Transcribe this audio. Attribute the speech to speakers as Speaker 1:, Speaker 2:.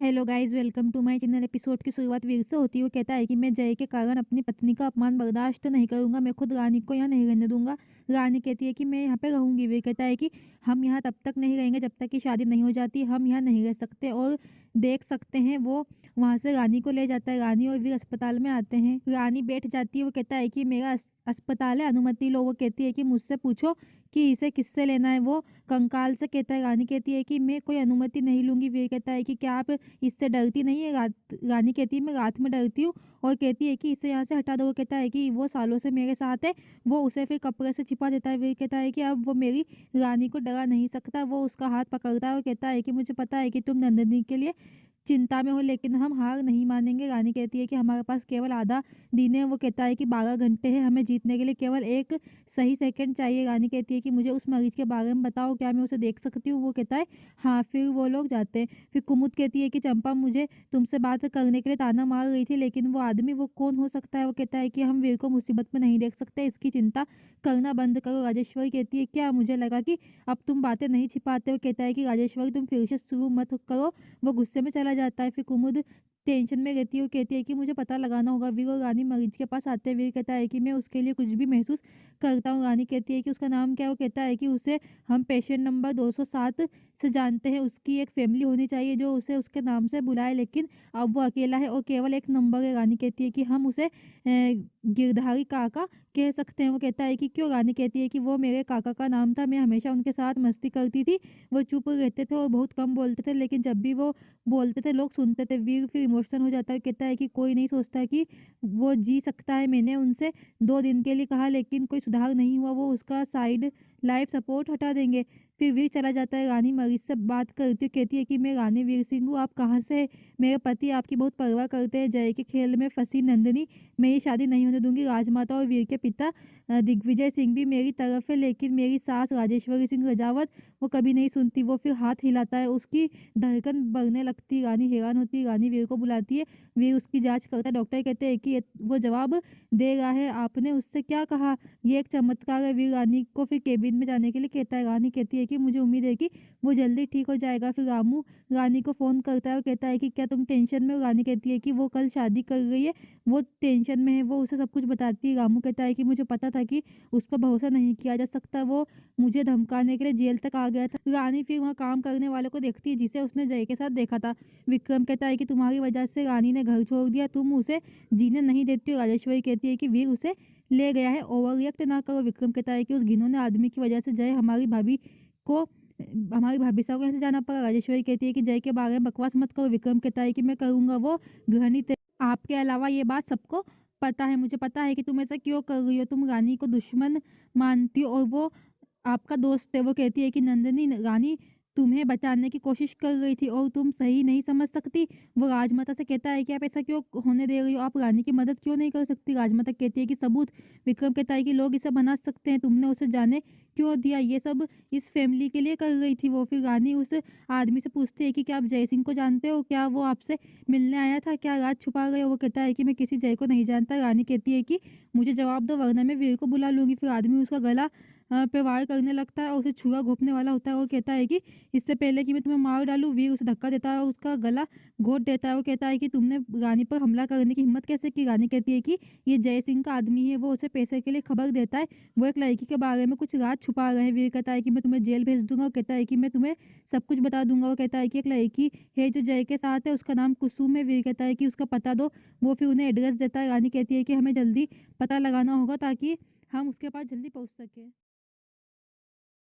Speaker 1: Hello guys, welcome to my channel. Episode की शुरुआत वीर से होती है। वो कहता है कि मैं जय के कारण अपनी पत्नी का अपमान बर्दाश्त नहीं करूंगा, मैं खुद रानी को यहाँ नहीं रहने दूंगा। रानी कहती है कि मैं यहाँ पे रहूंगी। वीर कहता है कि हम यहाँ तब तक नहीं रहेंगे जब तक कि शादी नहीं हो जाती, हम यहाँ नहीं रह सकते। और देख सकते हैं वो वहाँ से रानी को ले जाता है। रानी और वीर अस्पताल में आते हैं। रानी बैठ जाती है। वो कहता है कि मेरा अस्पताल है, अनुमति लो। वो कहती है कि मुझसे पूछो कि इसे किससे लेना है। वो कंकाल से कहता है। रानी कहती है कि मैं कोई अनुमति नहीं लूंगी। वीर कहता है कि क्या आप इससे डरती नहीं है? रानी कहती है मैं रात में डरती हूँ। और कहती है कि इसे यहाँ से हटा दो। वो कहता है कि वो सालों से मेरे साथ है। वो उसे फिर कपड़े से छिपा देता है। वीर कहता है कि अब वो मेरी रानी को डरा नहीं सकता। वो उसका हाथ पकड़ता है और कहता है कि मुझे पता है कि तुम नंदिनी के लिए चिंता में हो, लेकिन हम हार नहीं मानेंगे। रानी कहती है कि हमारे पास केवल आधा दिन है। वो कहता है कि 12 घंटे हैं, हमें जीतने के लिए केवल एक सही सेकंड चाहिए। रानी कहती है कि मुझे उस मरीज के बारे में बताओ, क्या मैं उसे देख सकती हूँ? वो कहता है हाँ। फिर वो लोग जाते हैं। फिर कुमुद कहती है कि चंपा मुझे तुमसे बात करने के लिए ताना मार रही थी, लेकिन वो आदमी वो कौन हो सकता है? वो कहता है कि हम वीर को मुसीबत में नहीं देख सकते, इसकी चिंता करना बंद करो। राजेश्वरी कहती है क्या? मुझे लगा कि अब तुम बातें नहीं छिपाते हो। कहता है कि राजेश्वरी तुम फिर से शुरू मत करो। वो गुस्से में चला जाता है। फिर कुमुद टेंशन में रहती है। वो कहती है कि मुझे पता लगाना होगा। वीर और रानी मरीज के पास आते हैं। वीर कहता है कि मैं उसके लिए कुछ भी महसूस करता हूँ। रानी कहती है कि उसका नाम क्या है? वो कहता है कि उसे हम पेशेंट नंबर 207 से जानते हैं। उसकी एक फैमिली होनी चाहिए जो उसे उसके नाम से बुलाए, लेकिन अब वो अकेला है और केवल एक नंबर है। रानी कहती है कि हम उसे गिरधारी काका कह सकते हैं। वो कहता है कि क्यों? रानी कहती है कि वो मेरे काका का नाम था, मैं हमेशा उनके साथ मस्ती करती थी। वो चुप रहते थे और बहुत कम बोलते थे, लेकिन जब भी वो बोलते थे लोग सुनते थे। वीर फिर इमोशनल हो जाता है। कहता है कि कोई नहीं सोचता कि वो जी सकता है। मैंने उनसे 2 दिन के लिए कहा, लेकिन कोई सुधार नहीं हुआ। वो उसका साइड लाइफ सपोर्ट हटा देंगे। फिर वीर चला जाता है। रानी मरीज से बात करती कहती है कि मैं रानी वीर सिंह हूँ, आप कहाँ से हैं? मेरे पति आपकी बहुत परवाह करते हैं। जय के खेल में फंसी नंदिनी, मैं ये शादी नहीं होने दूंगी। राजमाता और वीर के पिता दिग्विजय सिंह भी मेरी तरफ है, लेकिन मेरी सास राजेश्वरी सिंह रजावत वो कभी नहीं सुनती। वो फिर हाथ हिलाता है, उसकी धड़कन बढ़ने लगती। रानी हैरान होती। रानी वीर को बुलाती है। वीर उसकी जांच करता है। डॉक्टर कहते हैं कि वो जवाब दे रहा है, आपने उससे क्या कहा? ये एक चमत्कार है। वीर रानी को फिर केबिन में जाने के लिए कहता है। रानी कहती है कि मुझे उम्मीद है कि वो जल्दी ठीक हो जाएगा। फिर रामू रानी को फ़ोन करता है और कहता है कि क्या तुम टेंशन में हो? रानी कहती है कि वो कल शादी कर रही है, वो टेंशन में है। वो उसे सब कुछ बताती है। रामू कहता है कि मुझे पता था कि उस पर भरोसा नहीं किया जा सकता, वो मुझे धमकाने के लिए जेल तक आ गया था। रानी फिर वहाँ काम करने वालों को देखती है जिसे उसने जय के साथ देखा था। विक्रम कहता है कि तुम्हारी वजह से रानी ने घर छोड़ दिया, तुम उसे जीने नहीं देती हो। राजेश्वरी कहती है कि वीर उसे ले गया है, ओवर रिएक्ट ना करो। विक्रम कहता है कि उस घिनौने आदमी की वजह से जय को हमारी भाभी साहब को यहाँ से जाना पड़ा। राजेश्वरी कहती है कि जय के बारे में बकवास मत करो। विक्रम कहता है कि मैं करूँगा, वो घृणित है। आपके अलावा ये बात सबको पता है। मुझे पता है कि तुम ऐसा क्यों कर रही हो। तुम रानी को दुश्मन मानती हो और वो आपका दोस्त है। वो कहती है कि नंदिनी रानी तुम्हें बचाने की कोशिश कर रही थी और तुम सही नहीं समझ सकती। वो राजमाता से कहता है कि आप ऐसा क्यों होने दे रही हो, आप रानी की मदद क्यों नहीं कर सकती? राजमाता कहती है कि सबूत। विक्रम कहता है कि लोग इसे बना सकते हैं, तुमने उसे जाने क्यों दिया? ये सब इस फैमिली के लिए कर रही थी वो। फिर रानी उस आदमी से पूछती है कि क्या आप जय सिंह को जानते हो? क्या वो आपसे मिलने आया था? क्या राज छुपा रहे हो? वो कहता है कि मैं किसी जय को नहीं जानता। रानी कहती है कि मुझे जवाब दो वरना मैं वीर को बुला लूंगी। फिर आदमी उसका गला पे वार करने लगता है और उसे छुरा घोंपने वाला होता है। वो कहता है कि इससे पहले कि मैं तुम्हें मार डालूं, वीर उसे धक्का देता है और उसका गला घोंट देता है। वो कहता है कि तुमने रानी पर हमला करने की हिम्मत कैसे की? रानी कहती है कि ये जय सिंह का आदमी है, वो उसे पैसे के लिए खबर देता है, वो एक लड़की के बारे में कुछ राज छुपा रहे हैं। वीर कहता है कि मैं तुम्हें जेल भेज दूंगा। वो कहता है कि मैं तुम्हें सब कुछ बता दूंगा। वो कहता है कि एक लड़की है जो जय के साथ है, उसका नाम कुसुम है। वीर कहता है कि उसका पता दो। वो फिर उन्हें एड्रेस देता है। रानी कहती है कि हमें जल्दी पता लगाना होगा ताकि हम उसके पास जल्दी पहुंच सके।